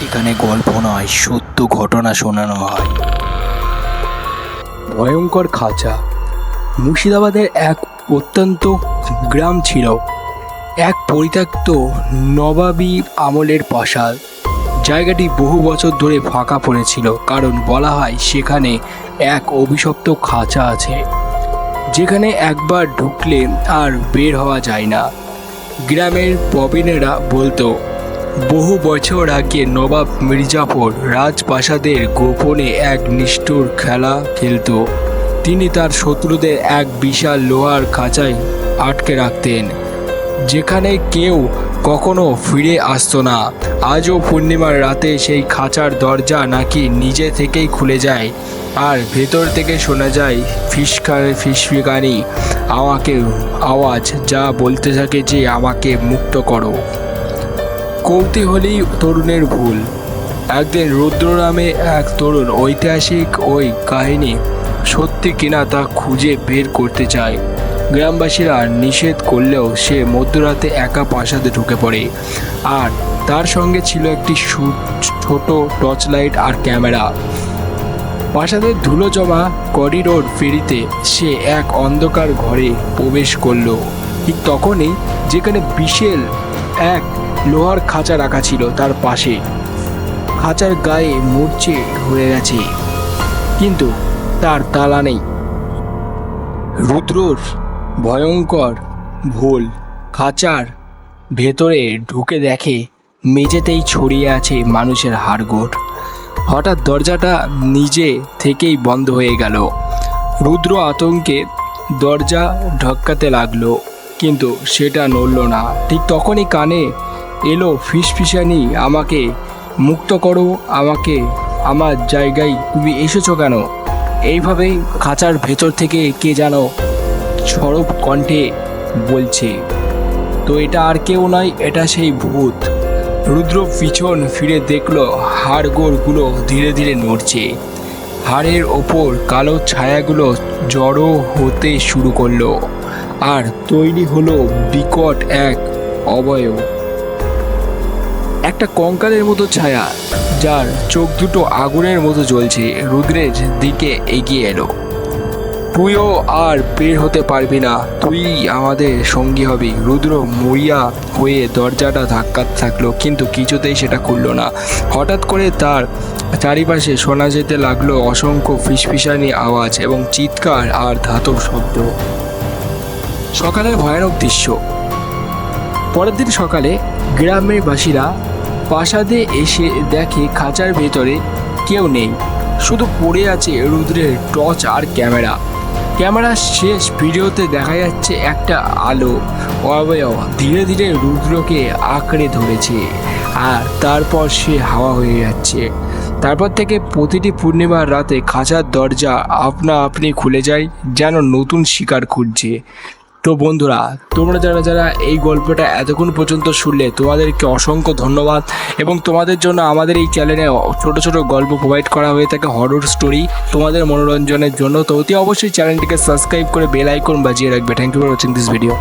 এখানে গল্প নয়, সত্য ঘটনা শোনানো হয়। ভয়ঙ্কর খাঁচা। মুর্শিদাবাদের এক প্রত্যন্ত গ্রাম ছিল এক পরিত্যক্ত নবাবী আমলের প্রাসাদ। জায়গাটি বহু বছর ধরে ফাঁকা পড়েছিল, কারণ বলা হয় সেখানে এক অভিশপ্ত খাঁচা আছে, যেখানে একবার ঢুকলে আর বের হওয়া যায় না। গ্রামের প্রবীণেরা বলতো, বহু বছর আগে নবাব মির্জাফর রাজপ্রাসাদের গোপনে এক নিষ্ঠুর খেলা খেলত। তিনি তার শত্রুদের এক বিশাল লোহার খাঁচায় আটকে রাখতেন, যেখানে কেউ কখনো ফিরে আসতো না। আজও পূর্ণিমার রাতে সেই খাঁচার দরজা নাকি নিজে থেকেই খুলে যায়, আর ভেতর থেকে শোনা যায় ফিসফিকানি আওয়াজ, যা বলতে থাকে যে আমাকে মুক্ত করো। কৌতূহলী তরুণের ভুল। একদিন রুদ্র নামে এক তরুণ ঐতিহাসিক ওই কাহিনী সত্যি কিনা তা খুঁজে বের করতে চায়। গ্রামবাসীরা নিষেধ করলেও সে মধ্যরাতে একা প্রাসাদে ঢুকে পড়ে, আর তার সঙ্গে ছিল একটি ছোট টর্চ লাইট আর ক্যামেরা। প্রাসাদের ধুলো জমা করিডোর পেরিয়ে সে এক অন্ধকার ঘরে প্রবেশ করলো। ঠিক তখনই যেখানে বিশাল এক লোহার খাঁচা রাখা ছিল, তার পাশে খাঁচার গায়ে মূর্ছে হয়ে গেছে, কিন্তু তার তালা নেই। রুদ্রর ভয়ঙ্কর ভুল। খাঁচার ভেতরে ঢুকে দেখে মেঝেতেই ছড়িয়ে আছে মানুষের হাড়গোড়। হঠাৎ দরজাটা নিজে থেকেই বন্ধ হয়ে গেল। রুদ্র আতঙ্কে দরজা ধাক্কাতে লাগলো, কিন্তু সেটা নড়ল না। ঠিক তখনই কানে এলো ফিসফিসানি, আমাকে মুক্ত করো, আমাকে আমার জায়গায় তুমি এসেছো কেন? এইভাবেই খাঁচার ভেতর থেকে কে যেন সরব কণ্ঠে বলছে। তো এটা আর কেউ নয়, এটা সেই ভূত। রুদ্র পিছন ফিরে দেখলো হাড়গোড়গুলো ধীরে ধীরে নড়ছে। হাড়ের ওপর কালো ছায়াগুলো জড়ো হতে শুরু করলো, আর তৈরি হলো বিকট এক অবয়ব, একটা কঙ্কালের মতো ছায়া, যার চোখ দুটো আগুনের মতো জ্বলছে। রুদ্রের দিকে এগিয়ে এলো। তুইও আর বের হতে পারবি না, তুই আমাদের সঙ্গী হবি। রুদ্র মরিয়া হয়ে দরজাটা ধাক্কাতে থাকলো, কিন্তু কিছুতেই সেটা খুললো না। হঠাৎ করে তার চারিপাশে শোনা যেতে লাগলো অসংখ্য ফিসফিসানি আওয়াজ এবং চিৎকার আর ধাতব শব্দ। সকালের ভয়ানক দৃশ্য। পরের দিন সকালে গ্রামের বাসীরা প্রাসাদে এসে দেখে খাঁচার ভেতরে কেউ নেই, শুধু পড়ে আছে রুদ্রের টর্চ আর ক্যামেরা। ক্যামেরার শেষ ভিডিওতে দেখা যাচ্ছে একটা আলো অবয়ব ধীরে ধীরে রুদ্রকে আঁকড়ে ধরেছে, আর তারপর সে হাওয়া হয়ে যাচ্ছে। তারপর থেকে প্রতিটি পূর্ণিমার রাতে খাঁচার দরজা আপনা আপনি খুলে যায়, যেন নতুন শিকার খুঁজছে। তো বন্ধুরা, তোমরা যারা যারা এই গল্পটা এতক্ষণ পর্যন্ত শুনলে, তোমাদেরকে অসংখ্য ধন্যবাদ। এবং তোমাদের জন্য আমাদের এই চ্যানেলে ছোট ছোট গল্প প্রোভাইড করা হয়ে থাকে, হরর স্টোরি, তোমাদের মনোরঞ্জনের জন্য। তো অতি অবশ্যই চ্যানেলটিকে সাবস্ক্রাইব করে বেল আইকন বাজিয়ে রাখবে। Thank you for watching this video.